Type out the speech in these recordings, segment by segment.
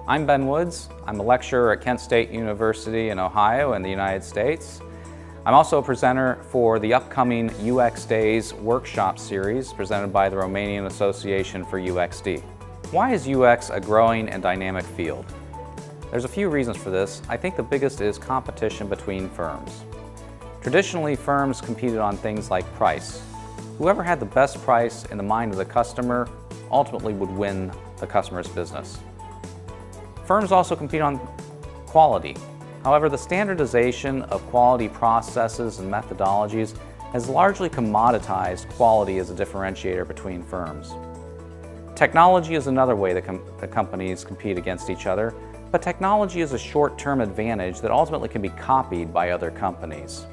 I'm Ben Woods. I'm a lecturer at Kent State University in Ohio in the United States. I'm also a presenter for the upcoming UX Days workshop series presented by the Romanian Association for UXD. Why is UX a growing and dynamic field? There's a few reasons for this. I think the biggest is competition between firms. Traditionally, firms competed on things like price. Whoever had the best price in the mind of the customer ultimately would win the customer's business. Firms also compete on quality. However, the standardization of quality processes and methodologies has largely commoditized quality as a differentiator between firms. Technology is another way that companies compete against each other, but technology is a short-term advantage that ultimately can be copied by other companies.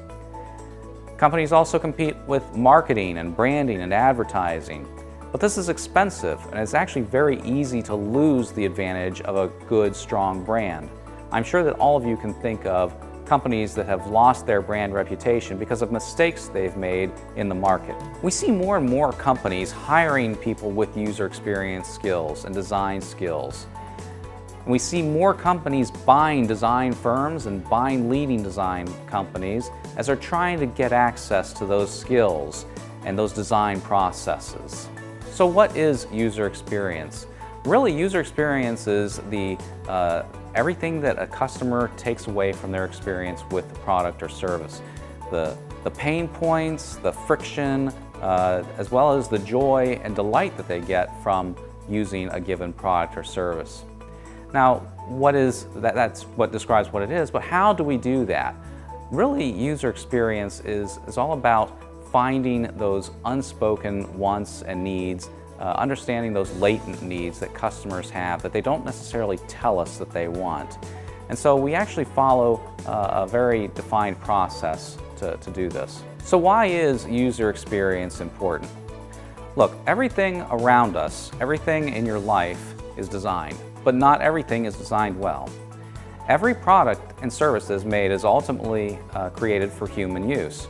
Companies also compete with marketing and branding and advertising, but this is expensive and it's actually very easy to lose the advantage of a good, strong brand. I'm sure that all of you can think of companies that have lost their brand reputation because of mistakes they've made in the market. We see more and more companies hiring people with user experience skills and design skills. And we see more companies buying design firms and buying leading design companies as they're trying to get access to those skills and those design processes. So what is user experience? Really, user experience is everything that a customer takes away from their experience with the product or service. The pain points, the friction, as well as the joy and delight that they get from using a given product or service. Now, that's what describes what it is, but how do we do that? Really, user experience is all about finding those unspoken wants and needs, understanding those latent needs that customers have that they don't necessarily tell us that they want. And so we actually follow a very defined process to do this. So why is user experience important? Look, everything around us, everything in your life is designed, but not everything is designed well. Every product and service that is made is ultimately created for human use.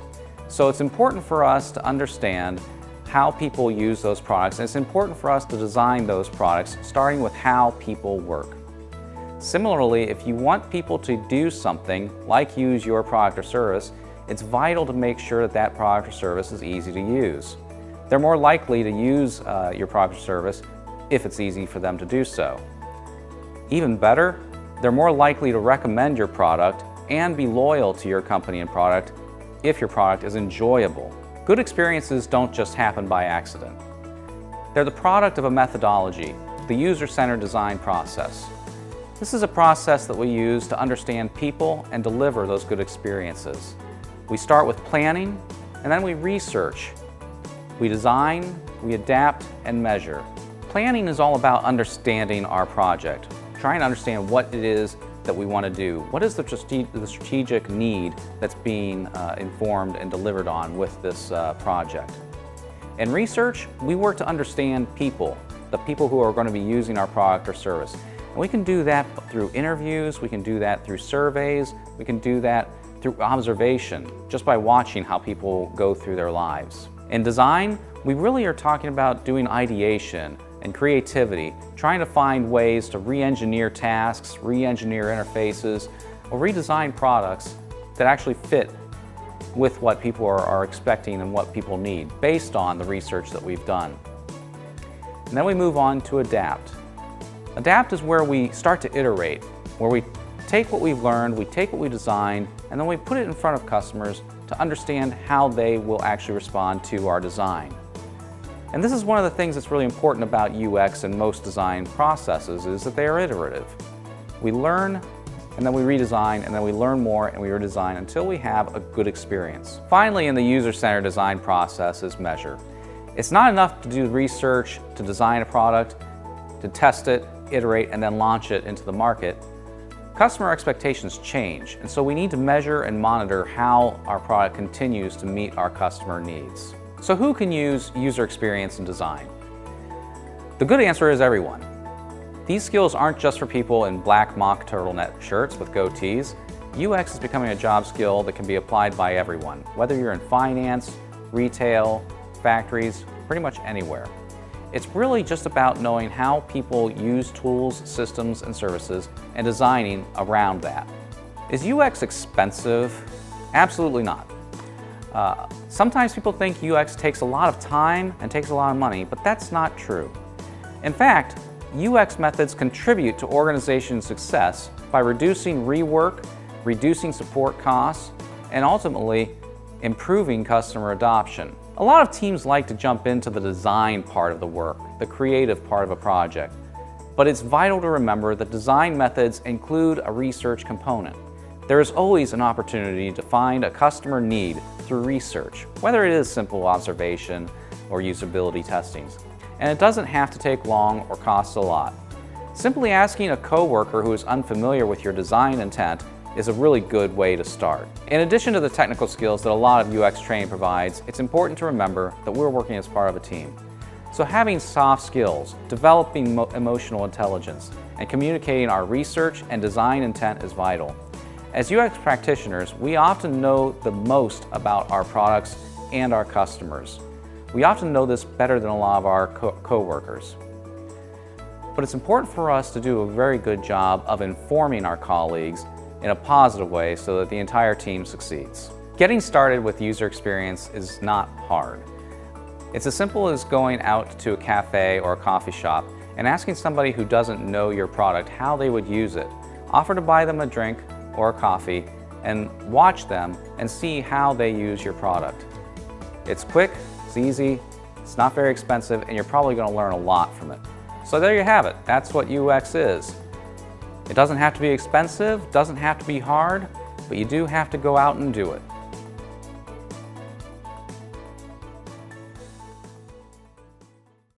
So it's important for us to understand how people use those products, and it's important for us to design those products starting with how people work. Similarly, if you want people to do something like use your product or service, it's vital to make sure that that product or service is easy to use. They're more likely to use your product or service if it's easy for them to do so. Even better, they're more likely to recommend your product and be loyal to your company and product if your product is enjoyable. Good experiences don't just happen by accident. They're the product of a methodology, the user-centered design process. This is a process that we use to understand people and deliver those good experiences. We start with planning, and then we research. We design, we adapt, and measure. Planning is all about understanding our project, trying to understand what it is that we want to do. What is the strategic need that's being informed and delivered on with this project? In research, we work to understand people, the people who are going to be using our product or service. And we can do that through interviews, we can do that through surveys, we can do that through observation, just by watching how people go through their lives. In design, we really are talking about doing ideation and creativity, trying to find ways to re-engineer tasks, re-engineer interfaces, or redesign products that actually fit with what people are expecting and what people need based on the research that we've done. And then we move on to adapt. Adapt is where we start to iterate, where we take what we've learned, we take what we designed, and then we put it in front of customers to understand how they will actually respond to our design. And this is one of the things that's really important about UX and most design processes is that they are iterative. We learn, and then we redesign, and then we learn more and we redesign until we have a good experience. Finally, in the user-centered design process is measure. It's not enough to do research, to design a product, to test it, iterate, and then launch it into the market. Customer expectations change, and so we need to measure and monitor how our product continues to meet our customer needs. So who can use user experience in design? The good answer is everyone. These skills aren't just for people in black mock turtleneck shirts with goatees. UX is becoming a job skill that can be applied by everyone, whether you're in finance, retail, factories, pretty much anywhere. It's really just about knowing how people use tools, systems, and services and designing around that. Is UX expensive? Absolutely not. Sometimes people think UX takes a lot of time and takes a lot of money, but that's not true. In fact, UX methods contribute to organization success by reducing rework, reducing support costs, and ultimately improving customer adoption. A lot of teams like to jump into the design part of the work, the creative part of a project, but it's vital to remember that design methods include a research component. There is always an opportunity to find a customer need through research, whether it is simple observation or usability testings. And it doesn't have to take long or cost a lot. Simply asking a coworker who is unfamiliar with your design intent is a really good way to start. In addition to the technical skills that a lot of UX training provides, it's important to remember that we're working as part of a team. So having soft skills, developing emotional intelligence, and communicating our research and design intent is vital. As UX practitioners, we often know the most about our products and our customers. We often know this better than a lot of our coworkers. But it's important for us to do a very good job of informing our colleagues in a positive way so that the entire team succeeds. Getting started with user experience is not hard. It's as simple as going out to a cafe or a coffee shop and asking somebody who doesn't know your product how they would use it. Offer to buy them a drink or a coffee and watch them and see how they use your product. It's quick, it's easy, it's not very expensive, and you're probably going to learn a lot from it. So there you have it. That's what UX is. It doesn't have to be expensive, doesn't have to be hard, but you do have to go out and do it.